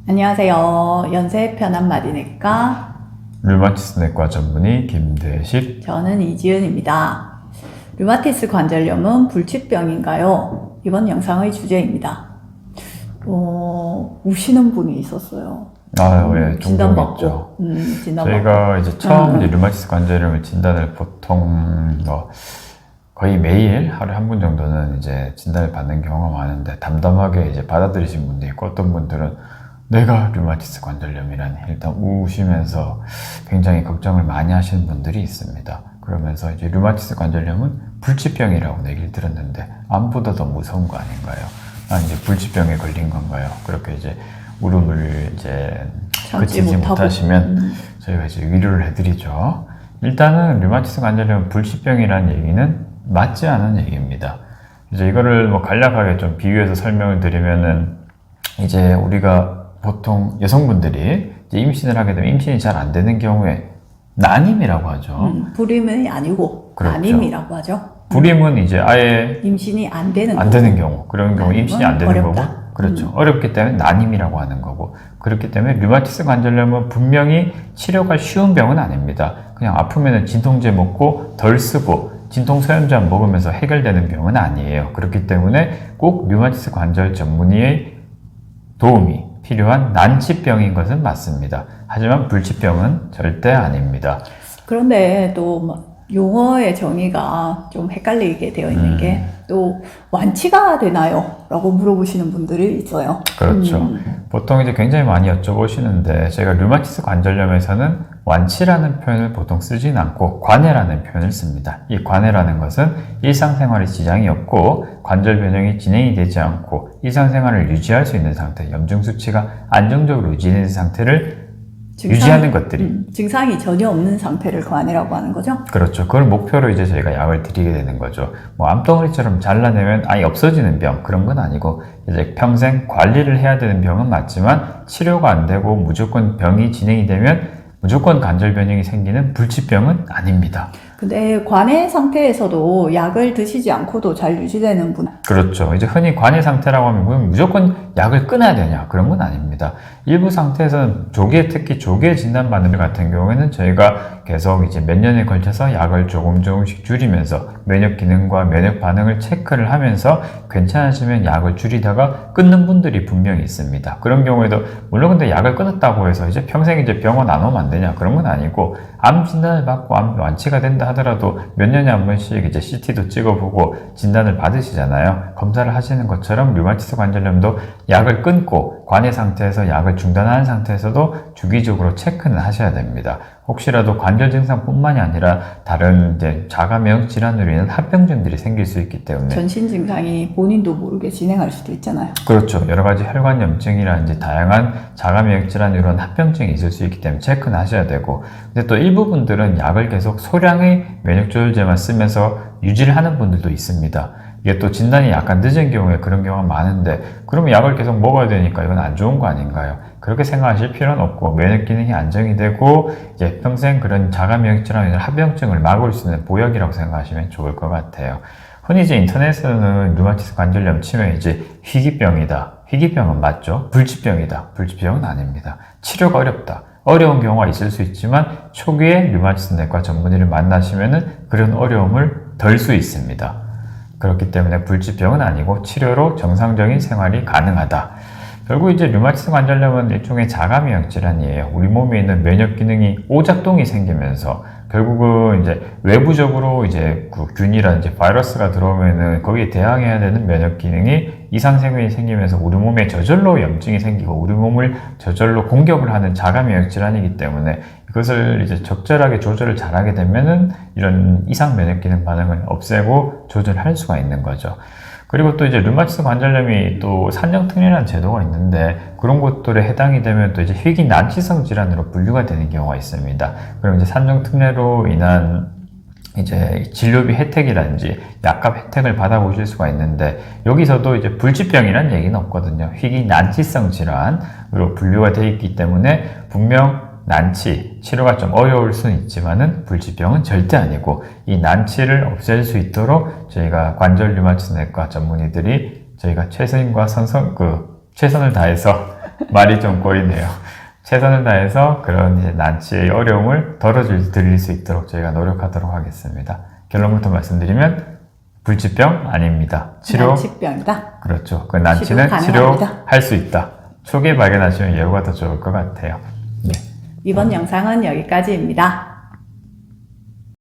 안녕하세요. 연세 편한마디내과 류마티스 내과 전문의 김대식. 저는 이지은입니다. 류마티스 관절염은 불치병인가요? 이번 영상의 주제입니다. 우시는 분이 있었어요. 예, 종종 있죠. 저희가 이제 처음 이제 류마티스 관절염을 진단을 보통 거의 매일 하루에 한 분 정도는 이제 진단을 받는 경우가 많은데, 담담하게 이제 받아들이신 분도 있고, 어떤 분들은 내가 류마티스 관절염이라니 일단 우시면서 굉장히 걱정을 많이 하시는 분들이 있습니다. 그러면서 이제 류마티스 관절염은 불치병이라고 얘기를 들었는데, 암보다 더 무서운 거 아닌가요? 난 이제 불치병에 걸린 건가요? 그렇게 이제 울음을 이제 그치지 못하시면 저희가 이제 위로를 해드리죠. 일단은 류마티스 관절염 불치병이라는 얘기는 맞지 않은 얘기입니다. 이제 이거를 간략하게 좀 비유해서 설명을 드리면은, 이제 우리가 보통 여성분들이 이제 임신을 하게 되면 임신이 잘 안 되는 경우에 난임이라고 하죠. 불임이 아니고 그렇죠. 난임이라고 하죠. 불임은 이제 아예 임신이 안 되는 경우, 그런 경우 임신이 안 되는 어렵다. 거고, 그렇죠. 어렵기 때문에 난임이라고 하는 거고, 그렇기 때문에 류마티스 관절염은 분명히 치료가 쉬운 병은 아닙니다. 그냥 아프면은 진통제 먹고 덜 쓰고 진통소염제 먹으면서 해결되는 병은 아니에요. 그렇기 때문에 꼭 류마티스 관절 전문의의 도움이 필요한 난치병인 것은 맞습니다. 하지만 불치병은 절대 아닙니다. 그런데 또 용어의 정의가 좀 헷갈리게 되어 있는 게, 또 완치가 되나요? 라고 물어보시는 분들이 있어요. 그렇죠. 보통 이제 굉장히 많이 여쭤보시는데, 제가 류마티스 관절염에서는 완치라는 표현을 보통 쓰진 않고 관해라는 표현을 씁니다. 이 관해라는 것은 일상생활에 지장이 없고 관절 변형이 진행이 되지 않고 일상생활을 유지할 수 있는 상태, 염증 수치가 안정적으로 유지되는 상태를 유지하는 것들이, 증상이 전혀 없는 상태를 관해라고 하는 거죠? 그렇죠. 그걸 목표로 이제 저희가 약을 드리게 되는 거죠. 암덩어리처럼 잘라내면 아예 없어지는 병, 그런 건 아니고, 이제 평생 관리를 해야 되는 병은 맞지만 치료가 안 되고 무조건 병이 진행이 되면 무조건 관절 변형이 생기는 불치병은 아닙니다. 근데 관해 상태에서도 약을 드시지 않고도 잘 유지되는 분. 그렇죠. 이제 흔히 관해 상태라고 하면 무조건 약을 끊어야 되냐, 그런 건 아닙니다. 일부 상태에서는 특히 조기에 진단받는 분 같은 경우에는 저희가 계속 이제 몇 년에 걸쳐서 약을 조금씩 줄이면서 면역 기능과 면역 반응을 체크를 하면서 괜찮아지면 약을 줄이다가 끊는 분들이 분명히 있습니다. 그런 경우에도 물론 근데 약을 끊었다고 해서 이제 평생 이제 병원 안 오면 안 되냐, 그런 건 아니고, 암 진단을 받고 암 완치가 된다 하더라도 몇 년에 한 번씩 이제 CT도 찍어보고 진단을 받으시잖아요. 검사를 하시는 것처럼 류마티스 관절염도 약을 끊고 관해 상태에서 약을 중단하는 상태에서도 주기적으로 체크는 하셔야 됩니다. 혹시라도 관절 증상뿐만이 아니라 다른 이제 자가면역 질환으로 인한 합병증들이 생길 수 있기 때문에, 전신 증상이 본인도 모르게 진행할 수도 있잖아요. 그렇죠. 여러 가지 혈관염증이라든지 다양한 자가면역 질환으로 인한 합병증이 있을 수 있기 때문에 체크는 하셔야 되고, 근데 또 일부 분들은 약을 계속 소량의 면역조절제만 쓰면서 유지를 하는 분들도 있습니다. 이게 또 진단이 약간 늦은 경우에 그런 경우가 많은데, 그러면 약을 계속 먹어야 되니까 이건 안 좋은 거 아닌가요? 그렇게 생각하실 필요는 없고, 면역 기능이 안정이 되고 이제 평생 그런 자가면역 질환이나 합병증을 막을 수 있는 보약이라고 생각하시면 좋을 것 같아요. 흔히 이제 인터넷에서는 류마티스 관절염 치면 이제 희귀병이다, 희귀병은 맞죠? 불치병이다, 불치병은 아닙니다. 치료가 어렵다, 어려운 경우가 있을 수 있지만 초기에 류마티스 내과 전문의를 만나시면은 그런 어려움을 덜 수 있습니다. 그렇기 때문에 불치병은 아니고 치료로 정상적인 생활이 가능하다. 결국 이제 류마티스 관절염은 일종의 자가면역 질환이에요. 우리 몸에 있는 면역 기능이 오작동이 생기면서 결국은 이제 외부적으로 이제 균이라든지 바이러스가 들어오면은 거기에 대항해야 되는 면역 기능이 이상생명이 생기면서 우리 몸에 저절로 염증이 생기고 우리 몸을 저절로 공격을 하는 자가면역 질환이기 때문에, 이것을 이제 적절하게 조절을 잘하게 되면은 이런 이상 면역 기능 반응을 없애고 조절할 수가 있는 거죠. 그리고 또 이제 류마티스 관절염이 또 산정특례라는 제도가 있는데, 그런 것들에 해당이 되면 또 이제 희귀 난치성 질환으로 분류가 되는 경우가 있습니다. 그럼 이제 산정특례로 인한 이제 진료비 혜택이라든지 약값 혜택을 받아보실 수가 있는데, 여기서도 이제 불치병이라는 얘기는 없거든요. 희귀 난치성 질환으로 분류가 되어 있기 때문에 분명 난치, 치료가 좀 어려울 수는 있지만은 불치병은 절대 아니고, 이 난치를 없앨 수 있도록 저희가 관절 류마티스 내과 전문의들이 저희가 최선을 다해서 말이 좀 꼬이네요. 최선을 다해서 그런 이제 난치의 어려움을 덜어드릴 수 있도록 저희가 노력하도록 하겠습니다. 결론부터 말씀드리면 불치병 아닙니다. 치료 난치병이다. 그렇죠. 그 난치는 치료 가능합니다. 치료할 수 있다. 초기에 발견하시면 예후가 더 좋을 것 같아요. 네. 이번 영상은 여기까지입니다.